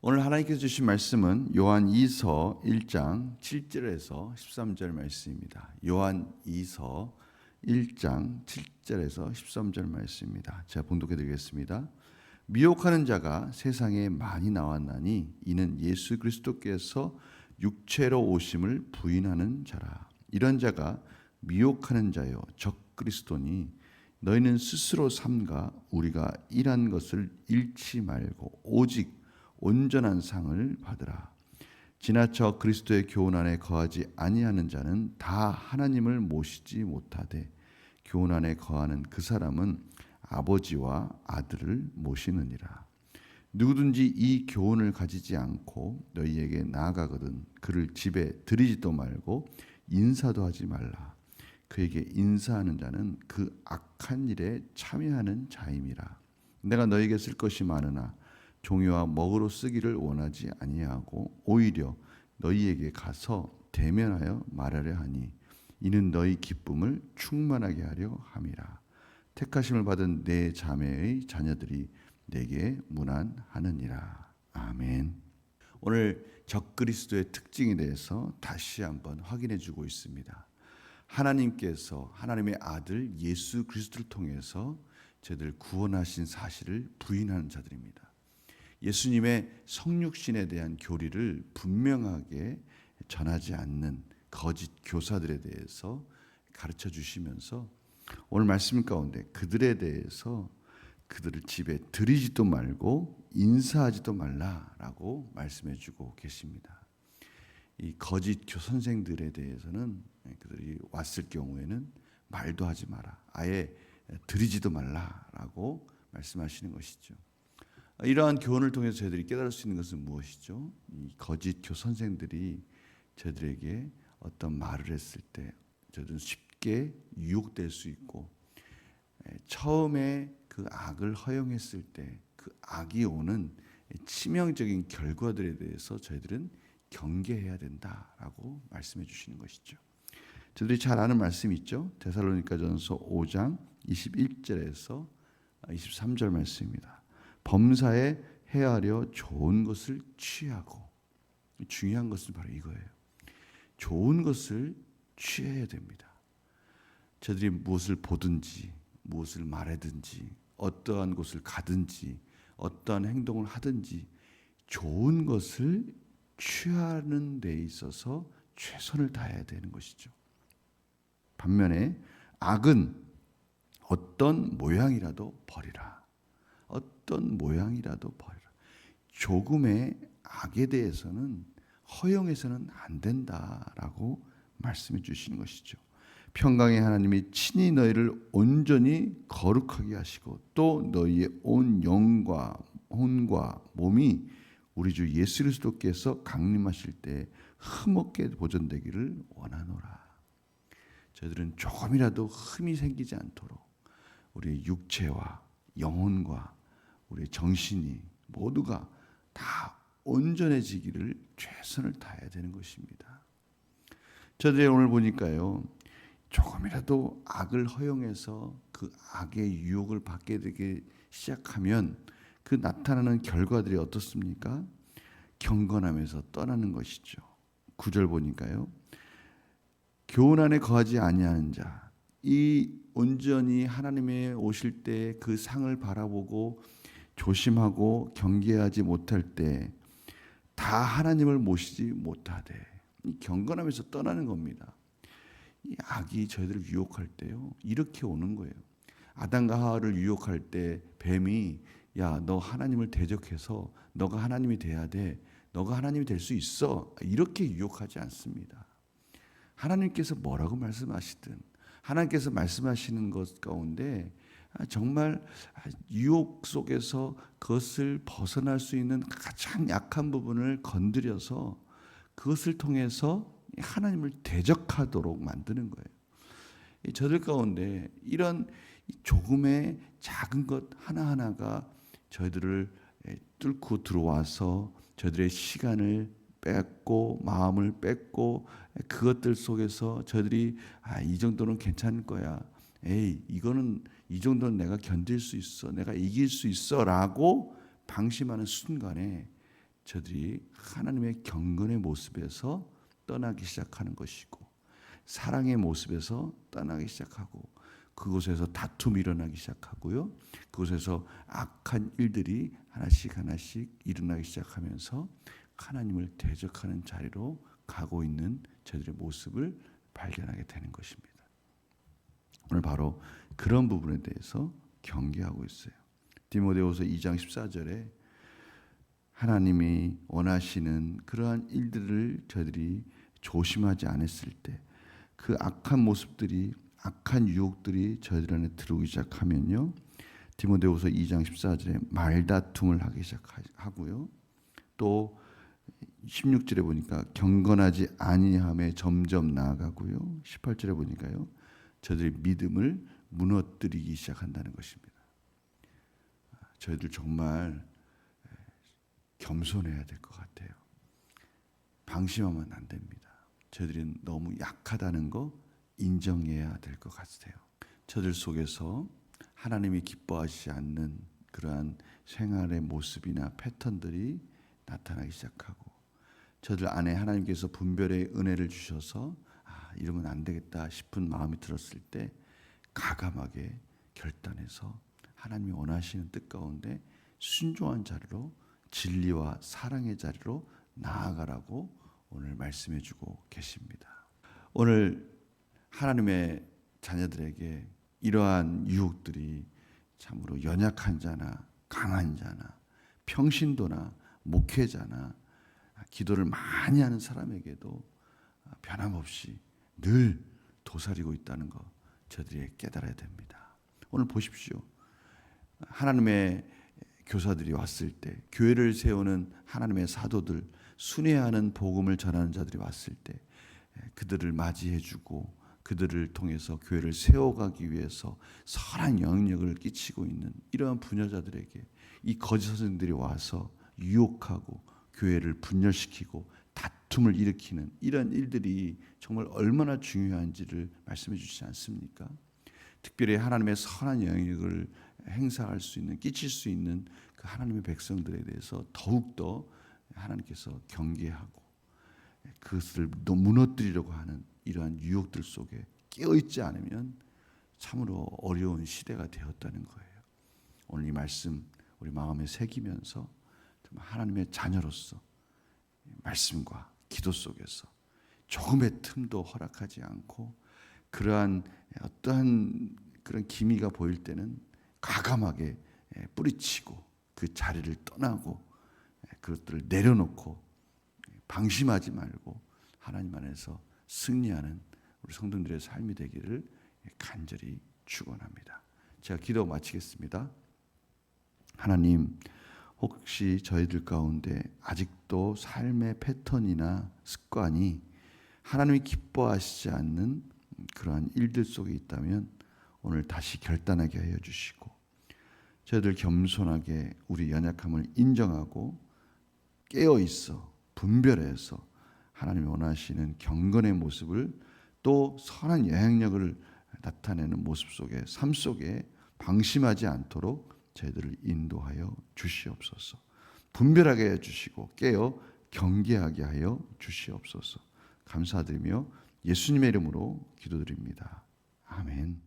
오늘 하나님께서 주신 말씀은 요한 2서 1장 7절에서 13절 말씀입니다. 요한 2서 1장 7절에서 13절 말씀입니다. 제가 봉독해 드리겠습니다. 미혹하는 자가 세상에 많이 나왔나니 이는 예수 그리스도께서 육체로 오심을 부인하는 자라. 이런 자가 미혹하는 자요 적 그리스도니 너희는 스스로 삼가 우리가 일한 것을 잃지 말고 오직 온전한 상을 받으라. 지나쳐 그리스도의 교훈 안에 거하지 아니하는 자는 다 하나님을 모시지 못하되 교훈 안에 거하는 그 사람은 아버지와 아들을 모시느니라. 누구든지 이 교훈을 가지지 않고 너희에게 나아가거든 그를 집에 들이지도 말고 인사도 하지 말라. 그에게 인사하는 자는 그 악한 일에 참여하는 자임이라. 내가 너에게 쓸 것이 많으나 종이와 먹으로 쓰기를 원하지 아니하고 오히려 너희에게 가서 대면하여 말하려 하니 이는 너희 기쁨을 충만하게 하려 함이라. 택하심을 받은 내 자매의 자녀들이 내게 문안하느니라. 아멘. 오늘 적그리스도의 특징에 대해서 다시 한번 확인해 주고 있습니다. 하나님께서 하나님의 아들 예수 그리스도를 통해서 저희들 구원하신 사실을 부인하는 자들입니다. 예수님의 성육신에 대한 교리를 분명하게 전하지 않는 거짓 교사들에 대해서 가르쳐 주시면서 오늘 말씀 가운데 그들에 대해서 그들을 집에 들이지도 말고 인사하지도 말라라고 말씀해 주고 계십니다. 이 거짓 선생들에 대해서는 그들이 왔을 경우에는 말도 하지 마라. 아예 들이지도 말라라고 말씀하시는 것이죠. 이러한 교훈을 통해서 저희들이 깨달을 수 있는 것은 무엇이죠? 이 거짓 선생들이 저희들에게 어떤 말을 했을 때 저희들은 쉽게 유혹될 수 있고 처음에 그 악을 허용했을 때 그 악이 오는 치명적인 결과들에 대해서 저희들은 경계해야 된다라고 말씀해 주시는 것이죠. 저희들이 잘 아는 말씀이 있죠. 데살로니가전서 5장 21절에서 23절 말씀입니다. 범사에 헤아려 좋은 것을 취하고, 중요한 것은 바로 이거예요. 좋은 것을 취해야 됩니다. 저들이 무엇을 보든지 무엇을 말하든지 어떠한 곳을 가든지 어떠한 행동을 하든지 좋은 것을 취하는 데 있어서 최선을 다해야 되는 것이죠. 반면에 악은 어떤 모양이라도 버리라. 어떤 모양이라도 버리라. 조금의 악에 대해서는 허용해서는 안 된다라고 말씀해 주시는 것이죠. 평강의 하나님이 친히 너희를 온전히 거룩하게 하시고 또 너희의 온 영과 혼과 몸이 우리 주 예수 그리스도께서 강림하실 때 흠없게 보존되기를 원하노라. 저희들은 조금이라도 흠이 생기지 않도록 우리의 육체와 영혼과 우리의 정신이 모두가 다 온전해지기를 최선을 다해야 되는 것입니다. 저들이 오늘 보니까요, 조금이라도 악을 허용해서 그 악의 유혹을 받게 되기 시작하면 그 나타나는 결과들이 어떻습니까? 경건함에서 떠나는 것이죠. 9절 보니까요, 교훈 안에 거하지 아니하는 자, 이 온전히 하나님의 오실 때 그 상을 바라보고 조심하고 경계하지 못할 때 다 하나님을 모시지 못하되, 이 경건함에서 떠나는 겁니다. 이 악이 저희들을 유혹할 때요, 이렇게 오는 거예요. 아담과 하와를 유혹할 때 뱀이 야, 너 하나님을 대적해서 너가 하나님이 돼야 돼. 너가 하나님이 될 수 있어. 이렇게 유혹하지 않습니다. 하나님께서 뭐라고 말씀하시든 하나님께서 말씀하시는 것 가운데 정말 유혹 속에서 그것을 벗어날 수 있는 가장 약한 부분을 건드려서 그것을 통해서 하나님을 대적하도록 만드는 거예요. 저들 가운데 이런 조금의 작은 것 하나하나가 저희들을 뚫고 들어와서 저희들의 시간을 뺏고 마음을 뺏고 그것들 속에서 저희들이 이 정도는 괜찮을 거야. 이거는 이 정도는 내가 견딜 수 있어. 내가 이길 수 있어 라고 방심하는 순간에 저들이 하나님의 경건의 모습에서 떠나기 시작하는 것이고, 사랑의 모습에서 떠나기 시작하고, 그곳에서 다툼이 일어나기 시작하고요, 그곳에서 악한 일들이 하나씩 하나씩 일어나기 시작하면서 하나님을 대적하는 자리로 가고 있는 저들의 모습을 발견하게 되는 것입니다. 오늘 바로 그런 부분에 대해서 경계하고 있어요. 디모데후서 2장 14절에 하나님이 원하시는 그러한 일들을 저들이 조심하지 않았을 때, 그 악한 모습들이, 악한 유혹들이 저희들 안에 들어오기 시작하면요, 디모데후서 2장 14절에 말다툼을 하기 시작하고요, 또 16절에 보니까 경건하지 아니함에 점점 나아가고요, 18절에 보니까요, 저들의 믿음을 무너뜨리기 시작한다는 것입니다. 저희들 정말 겸손해야 될 것 같아요. 방심하면 안 됩니다. 저희들이 너무 약하다는 거 인정해야 될 것 같아요. 저들 속에서 하나님이 기뻐하시지 않는 그러한 생활의 모습이나 패턴들이 나타나기 시작하고, 저들 안에 하나님께서 분별의 은혜를 주셔서 이러면 안 되겠다 싶은 마음이 들었을 때 가감하게 결단해서 하나님이 원하시는 뜻 가운데 순종한 자리로, 진리와 사랑의 자리로 나아가라고 오늘 말씀해 주고 계십니다. 오늘 하나님의 자녀들에게 이러한 유혹들이 참으로 연약한 자나 강한 자나 평신도나 목회자나 기도를 많이 하는 사람에게도 변함없이 늘 도사리고 있다는 것, 저들이 깨달아야 됩니다. 오늘 보십시오. 하나님의 교사들이 왔을 때, 교회를 세우는 하나님의 사도들, 순회하는 복음을 전하는 자들이 왔을 때 그들을 맞이해주고 그들을 통해서 교회를 세워가기 위해서 선한 영향력을 끼치고 있는 이러한 부녀자들에게 이 거짓 선생들이 와서 유혹하고 교회를 분열시키고 다툼을 일으키는 이런 일들이 정말 얼마나 중요한지를 말씀해 주시지 않습니까? 특별히 하나님의 선한 영향력을 행사할 수 있는, 끼칠 수 있는 그 하나님의 백성들에 대해서 더욱더 하나님께서 경계하고 그것을 무너뜨리려고 하는 이러한 유혹들 속에 깨어있지 않으면 참으로 어려운 시대가 되었다는 거예요. 오늘 이 말씀 우리 마음에 새기면서 하나님의 자녀로서 말씀과 기도 속에서 조금의 틈도 허락하지 않고, 그러한 어떠한 그런 기미가 보일 때는 과감하게 뿌리치고 그 자리를 떠나고 그것들을 내려놓고 방심하지 말고 하나님 안에서 승리하는 우리 성도들의 삶이 되기를 간절히 축원합니다. 제가 기도 마치겠습니다. 하나님, 혹시 저희들 가운데 아직도 삶의 패턴이나 습관이 하나님이 기뻐하시지 않는 그러한 일들 속에 있다면 오늘 다시 결단하게 하여 주시고, 저희들 겸손하게 우리 연약함을 인정하고 깨어 있어 분별해서 하나님이 원하시는 경건의 모습을, 또 선한 영향력을 나타내는 모습 속에, 삶 속에 방심하지 않도록 저희들을 인도하여 주시옵소서. 분별하게 해주시고 깨어 경계하게 하여 주시옵소서. 감사드리며 예수님의 이름으로 기도드립니다. 아멘.